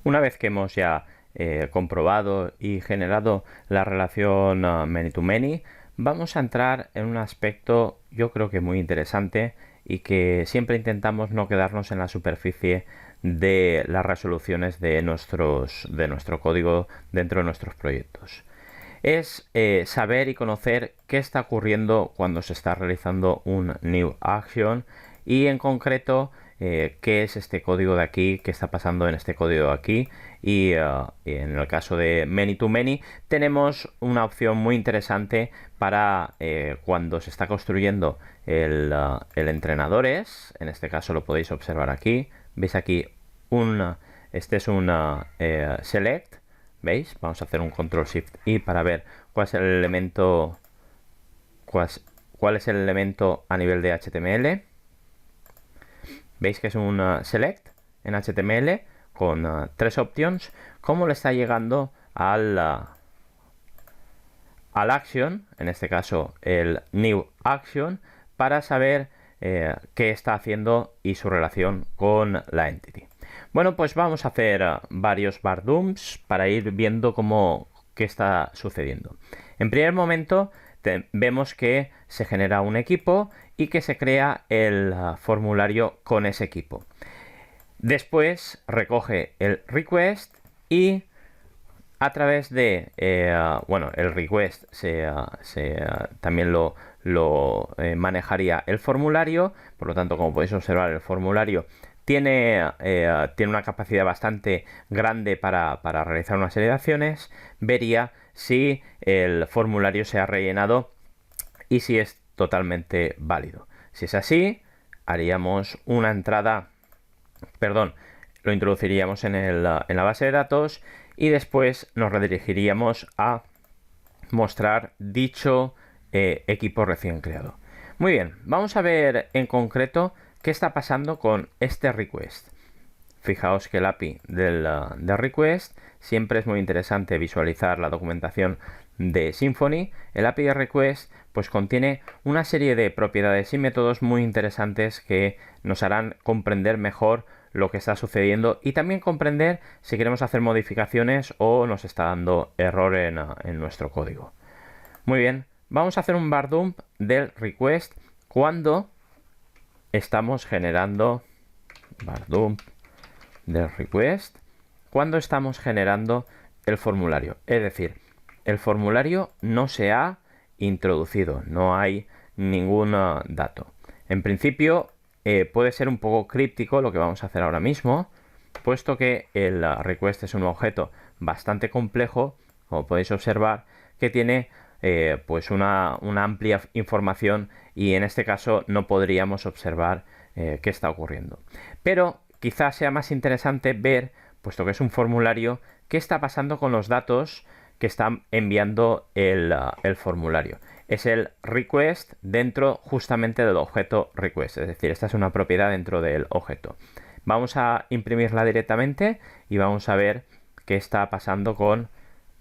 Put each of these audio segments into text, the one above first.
Una vez que hemos ya comprobado y generado la relación many-to-many, vamos a entrar en un aspecto yo creo que muy interesante y que siempre intentamos no quedarnos en la superficie de las resoluciones de nuestro código dentro de nuestros proyectos. Es saber y conocer qué está ocurriendo cuando se está realizando un new action y en concreto qué es este código de aquí, qué está pasando en este código de aquí y en el caso de many to many tenemos una opción muy interesante para cuando se está construyendo el entrenadores. En este caso lo podéis observar aquí, veis aquí este es un select. ¿Veis? Vamos a hacer un control shift I para ver cuál es el elemento cuál es el elemento a nivel de HTML. Veis que es un select en HTML con 3 options. ¿Cómo le está llegando al action, en este caso el new action, para saber qué está haciendo y su relación con la entity? Bueno, pues vamos a hacer varios bar dumps para ir viendo qué está sucediendo. En primer momento vemos que se genera un equipo y que se crea el formulario con ese equipo. Después recoge el request y a través de, el request también lo manejaría el formulario. Por lo tanto, como podéis observar, el formulario tiene una capacidad bastante grande para realizar una serie de acciones. Vería si el formulario se ha rellenado y si es totalmente válido. Si es así, haríamos una entrada, lo introduciríamos en la base de datos y después nos redirigiríamos a mostrar dicho equipo recién creado. Muy bien, vamos a ver en concreto qué está pasando con este request. Fijaos que el API del request, siempre es muy interesante visualizar la documentación de Symfony. El API de request pues contiene una serie de propiedades y métodos muy interesantes que nos harán comprender mejor lo que está sucediendo y también comprender si queremos hacer modificaciones o nos está dando error en nuestro código. Muy bien, vamos a hacer un bar dump del request cuando estamos generando bar dump del request cuando estamos generando el formulario. Es decir, el formulario no se ha introducido, no hay ningún dato. En principio puede ser un poco críptico lo que vamos a hacer ahora mismo, puesto que el request es un objeto bastante complejo, como podéis observar, que tiene pues una amplia información y en este caso no podríamos observar qué está ocurriendo. Pero quizás sea más interesante ver, puesto que es un formulario, qué está pasando con los datos que están enviando el formulario. Es el request dentro justamente del objeto request, es decir, esta es una propiedad dentro del objeto. Vamos a imprimirla directamente y vamos a ver qué está pasando con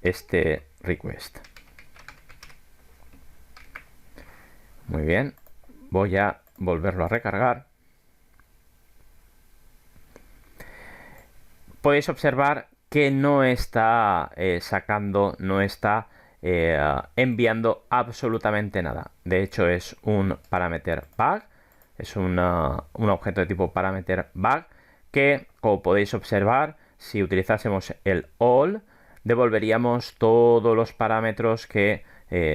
este request. Muy bien, voy a volverlo a recargar. Podéis observar que no está enviando absolutamente nada. De hecho, es un parameter bug, es un objeto de tipo parameter bug que, como podéis observar, si utilizásemos el all, devolveríamos todos los parámetros que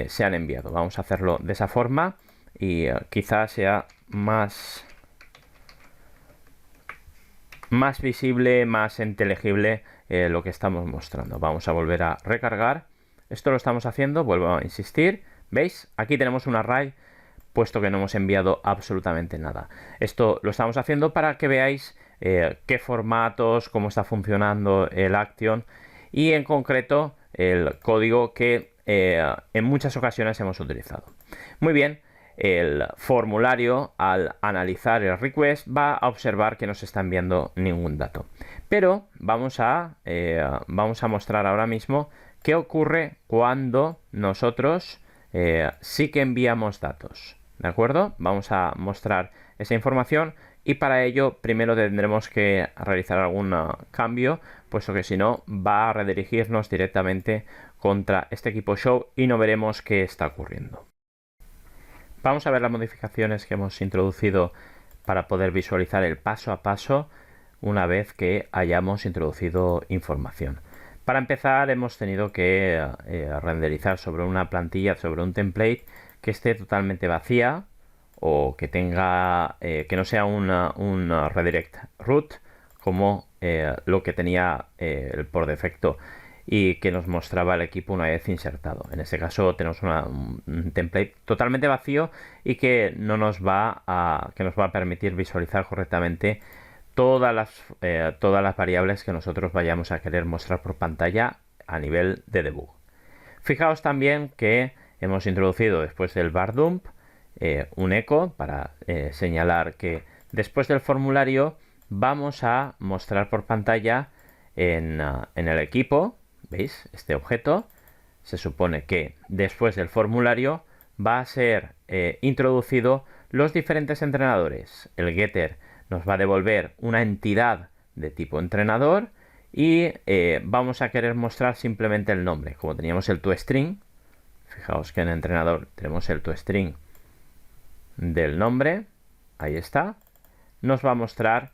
se han enviado. Vamos a hacerlo de esa forma y quizás sea más visible, más inteligible lo que estamos mostrando. Vamos a volver a recargar. Esto lo estamos haciendo, vuelvo a insistir. ¿Veis? Aquí tenemos un array, puesto que no hemos enviado absolutamente nada. Esto lo estamos haciendo para que veáis qué formatos, cómo está funcionando el action y en concreto el código que en muchas ocasiones hemos utilizado. Muy bien. El formulario, al analizar el request, va a observar que no se está enviando ningún dato. Pero vamos a mostrar ahora mismo qué ocurre cuando nosotros sí que enviamos datos. ¿De acuerdo? Vamos a mostrar esa información y para ello primero tendremos que realizar algún cambio, puesto que si no va a redirigirnos directamente contra este equipo show y no veremos qué está ocurriendo. Vamos a ver las modificaciones que hemos introducido para poder visualizar el paso a paso una vez que hayamos introducido información. Para empezar hemos tenido que renderizar sobre una plantilla, sobre un template que esté totalmente vacía o que tenga que no sea un redirect root como lo que tenía por defecto y que nos mostraba el equipo una vez insertado. En este caso tenemos un template totalmente vacío y que nos va a permitir visualizar correctamente todas las variables que nosotros vayamos a querer mostrar por pantalla a nivel de debug. Fijaos también que hemos introducido después del bar dump un eco para señalar que después del formulario vamos a mostrar por pantalla en el equipo, ¿veis? Este objeto se supone que después del formulario va a ser introducido los diferentes entrenadores. El getter nos va a devolver una entidad de tipo entrenador y vamos a querer mostrar simplemente el nombre. Como teníamos el toString, fijaos que en entrenador tenemos el toString del nombre, ahí está, nos va a mostrar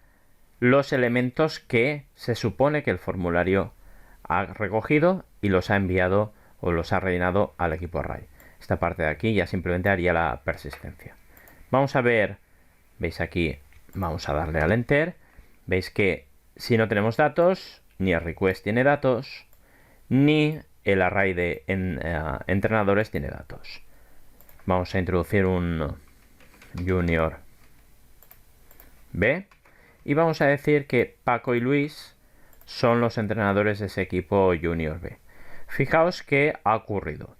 los elementos que se supone que el formulario ha recogido y los ha enviado o los ha rellenado al equipo array. Esta parte de aquí ya simplemente haría la persistencia. Vamos a ver, veis aquí, vamos a darle al enter, veis que si no tenemos datos, ni el request tiene datos, ni el array de entrenadores tiene datos. Vamos a introducir un junior B y vamos a decir que Paco y Luis son los entrenadores de ese equipo junior B. Fijaos qué ha ocurrido.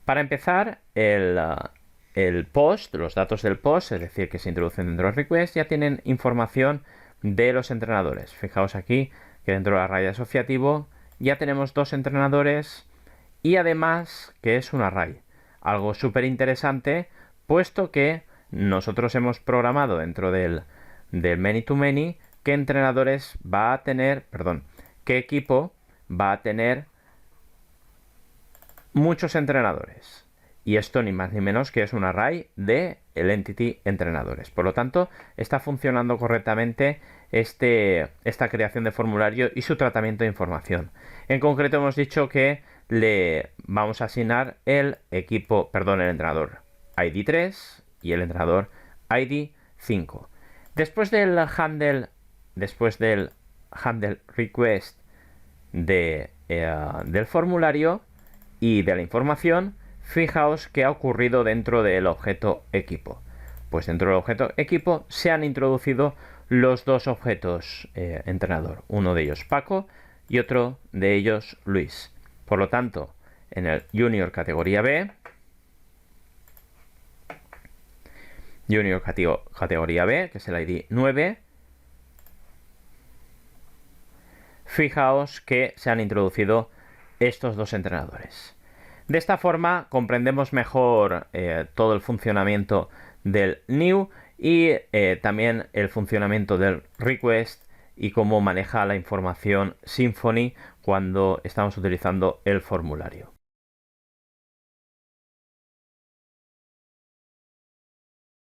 Para empezar, el post, los datos del post, es decir, que se introducen dentro del request, ya tienen información de los entrenadores. Fijaos aquí que dentro del array asociativo ya tenemos dos entrenadores y además que es un array. Algo súper interesante, puesto que nosotros hemos programado dentro del many to many qué entrenadores va a tener, perdón, qué equipo va a tener muchos entrenadores. Y esto ni más ni menos que es un array de el entity entrenadores. Por lo tanto, está funcionando correctamente esta creación de formulario y su tratamiento de información. En concreto hemos dicho que le vamos a asignar el entrenador ID 3 y el entrenador ID 5. Después del handle request del formulario y de la información, fijaos qué ha ocurrido dentro del objeto equipo. Pues dentro del objeto equipo se han introducido los dos objetos entrenador, uno de ellos Paco y otro de ellos Luis. Por lo tanto, en el junior categoría B, categoría B, que es el ID 9, fijaos que se han introducido estos dos entrenadores. De esta forma comprendemos mejor todo el funcionamiento del new y también el funcionamiento del request y cómo maneja la información Symfony cuando estamos utilizando el formulario.